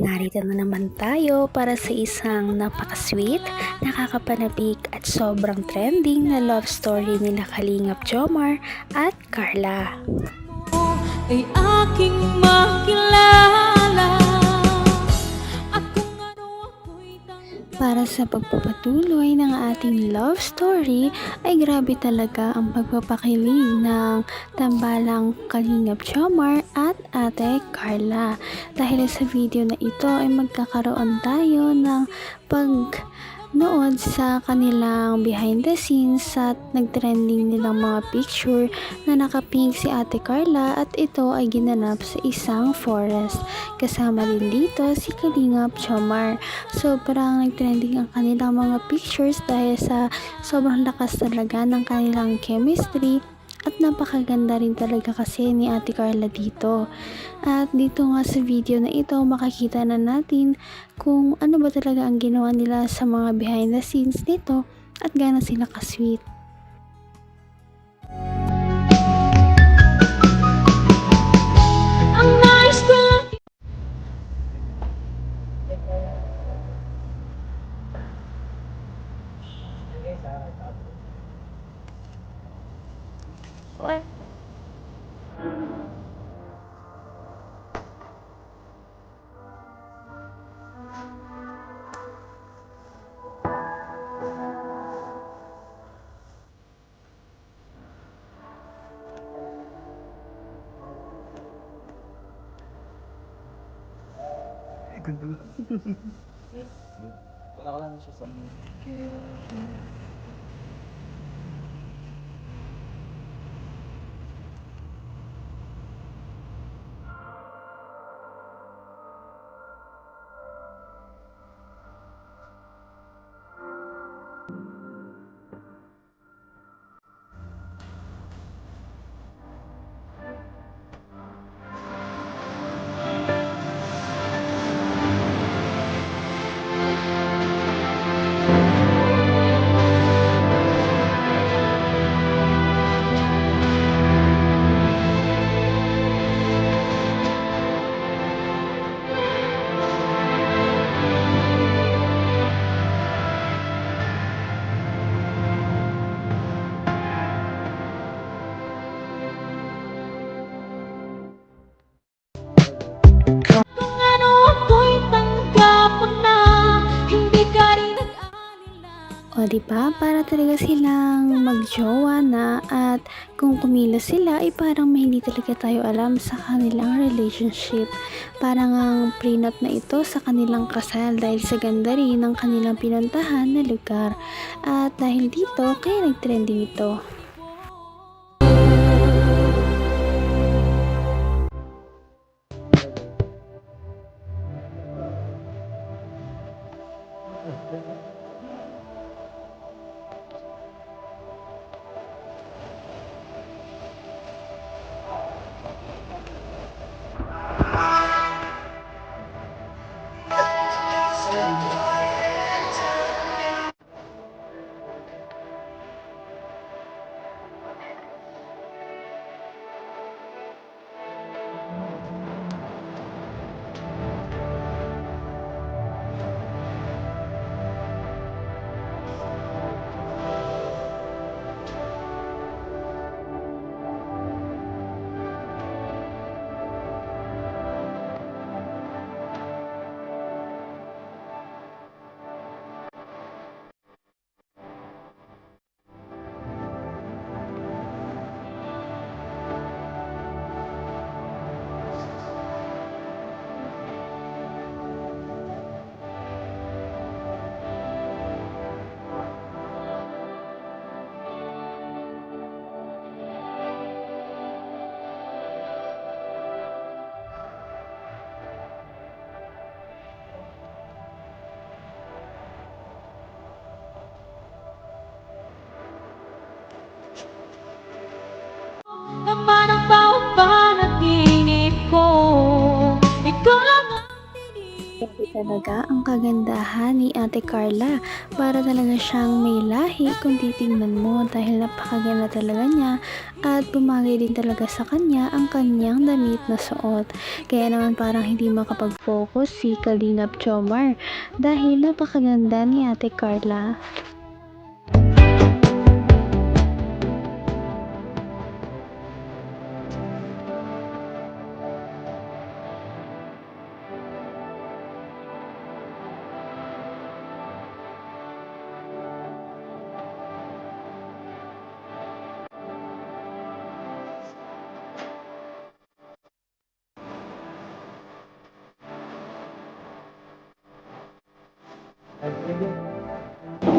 Narito na naman tayo para sa isang napaka-sweet, nakakapanabik at sobrang trending na love story nila Kalingap Jomar at Carla. Ay aking makilala at kung ano ako'y Para sa pagpapatuloy ng ating love story ay grabe talaga ang pagpapakilig ng tambalang Kalingap Jomar at Ate Carla. Dahil sa video na ito ay magkakaroon tayo ng pagnood sa kanilang behind the scenes at nagtrending nilang mga picture na nakapink si Ate Carla at ito ay ginanap sa isang forest. Kasama din dito si Kalingap Jomar. Sobrang nagtrending ang kanilang mga pictures dahil sa sobrang lakas talaga ng kanilang chemistry at napakaganda rin talaga kasi ni Ate Carla dito. At dito nga sa video na ito makikita na natin kung ano ba talaga ang ginawa nila sa mga behind the scenes nito at gaano sila ka-sweet. ang nais ko lang. Wala ko lang siya sa... Kung ano ako'y tanggap mo na, hindi ka rin nag-alala. O diba, para talaga silang magjowa na at kung kumilos sila ay parang may hindi talaga tayo alam sa kanilang relationship. Parang ang prenup na ito sa kanilang kasal dahil sa ganda rin ng kanilang pinuntahan na lugar. At dahil dito, kaya nagtrending ito. talaga ang kagandahan ni Ate Carla. Para talaga siyang may lahi kung titingnan mo dahil napakaganda talaga niya at bumagay din talaga sa kanya ang kanyang damit na suot. Kaya naman parang hindi makapag-focus si Kalingap Jomar dahil napakaganda ni Ate Carla.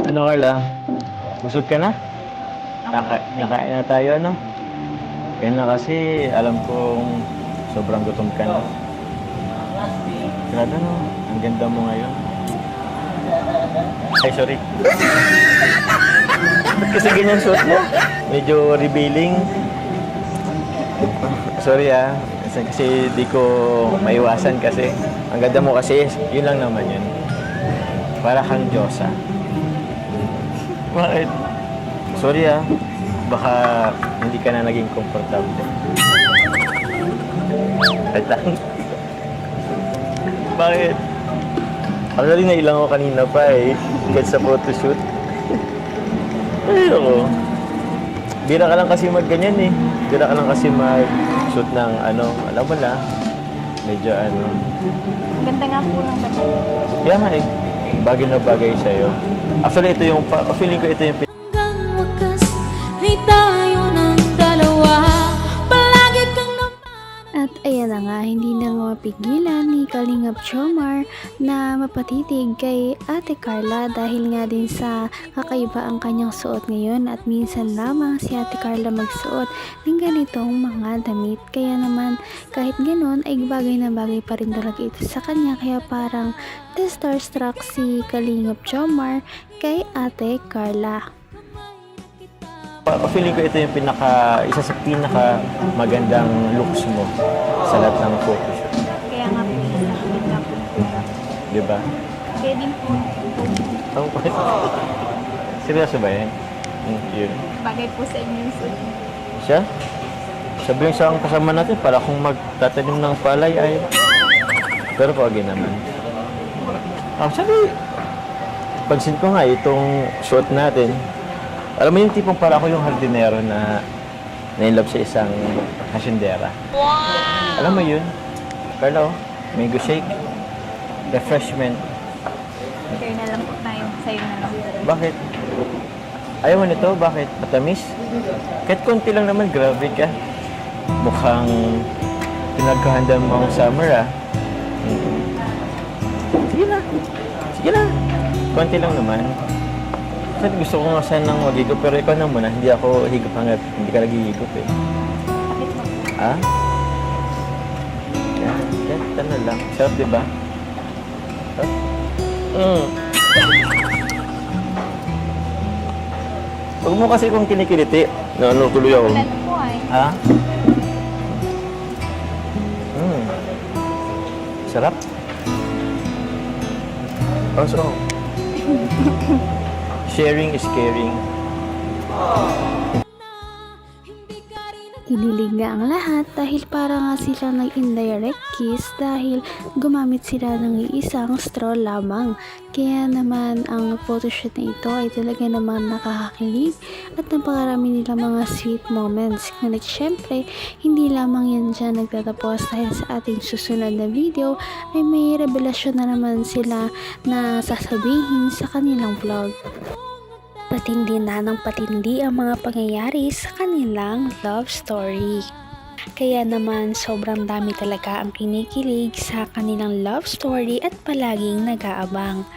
Ano Carla? Busog ka na? Nakain na tayo ano? Kaya na kasi alam kong sobrang gutom ka na. Grabe no, ang ganda mo ngayon. Ay, sorry. Ba't kasi ganyan suot mo? Medyo revealing. Sorry kasi di ko maiwasan kasi. Ang ganda mo kasi, yun lang naman yun. Para kang Diyosa. Bakit? Sorry baka hindi ka na naging komportable. Kahit lang. Bakit? Actually, nailang ako kanina pa kahit sa photoshoot. Ay, ako. Bira ka lang kasi mag-ganyan Bira ka lang kasi mag-shoot ng alam mo na. Medyo Ganda nga po ng bata. Kaya nga bagay na bagay sa'yo. Actually, feeling ko ito yung Hanggang wakas ay tayo ng dalawa. Palagi kang At ayan na nga, hindi na nga mapigilan ni Kalingap Jomar na mapatitig kay Ate Carla dahil nga din sa kakaiba ang kanyang suot ngayon at minsan lamang si Ate Carla magsuot ng ganitong mga damit. Kaya naman kahit ganon ay bagay na bagay pa rin talaga ito sa kanya, kaya parang starstruck si Kalingap Jomar kay Ate Carla. feeling ko ito yung isa sa pinaka magandang looks mo sa lahat ng photoshoot. Kaya nga po, ganda po. Di ba? Kaya din po, Oh, seryoso ba yan? Yun. bagay po sa inyo yung suit. Siya? Sabihin sa ang kasama natin para kung magtatanim ng palay ay... Pero pagi naman. Sabi, pansin ko nga itong shot natin. Alam mo yung tipong para ako yung hardinero na na-inlove sa isang hasyendera. Wow! Alam mo yun? Carla, mango shake. Refreshment. Share na lang po tayo. Sa'yo na lang. Bakit? Ayaw mo nito? Bakit? Matamis? Kahit konti lang naman, grabe ka. Mukhang pinagkahanda mo ang summer Sige na. Sige na. Konti lang naman. Kasi gusto ko nga sanang mag-higop, pero ikaw na muna. Hindi ako higop hanggat hindi ka nag-higop Bakit mo? Yan na lang. Sarap, diba? Huwag mo kasi kung kinikiliti. Tuloy ako. Wala na po ay. Sarap. So, sharing is caring. Kinilig nga ang lahat dahil para nga sila nag-indirect kiss dahil gumamit sila ng iisang straw lamang. Kaya naman ang photoshoot na ito ay talaga naman nakakakilig at napakarami nila mga sweet moments. Ngunit syempre, hindi lamang yan dyan nagtatapos dahil sa ating susunod na video ay may revelasyon na naman sila na sasabihin sa kanilang vlog. Patindi na ng patindi ang mga pangyayari sa kanilang love story. Kaya naman sobrang dami talaga ang kinikilig sa kanilang love story at palaging nag-aabang.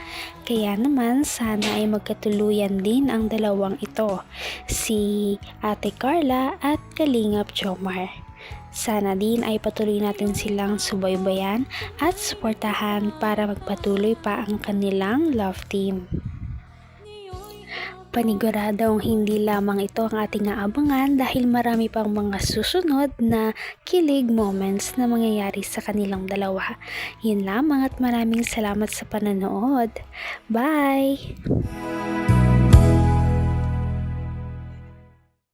Kaya naman sana ay magkatuluyan din ang dalawang ito, si Ate Carla at Kalingap Jomar. Sana din ay patuloy natin silang subaybayan at suportahan para magpatuloy pa ang kanilang love team. Paniguradong hindi lamang ito ang ating aabangan dahil marami pang mga susunod na kilig moments na mangyayari sa kanilang dalawa. Yun lamang at maraming salamat sa pananood. Bye!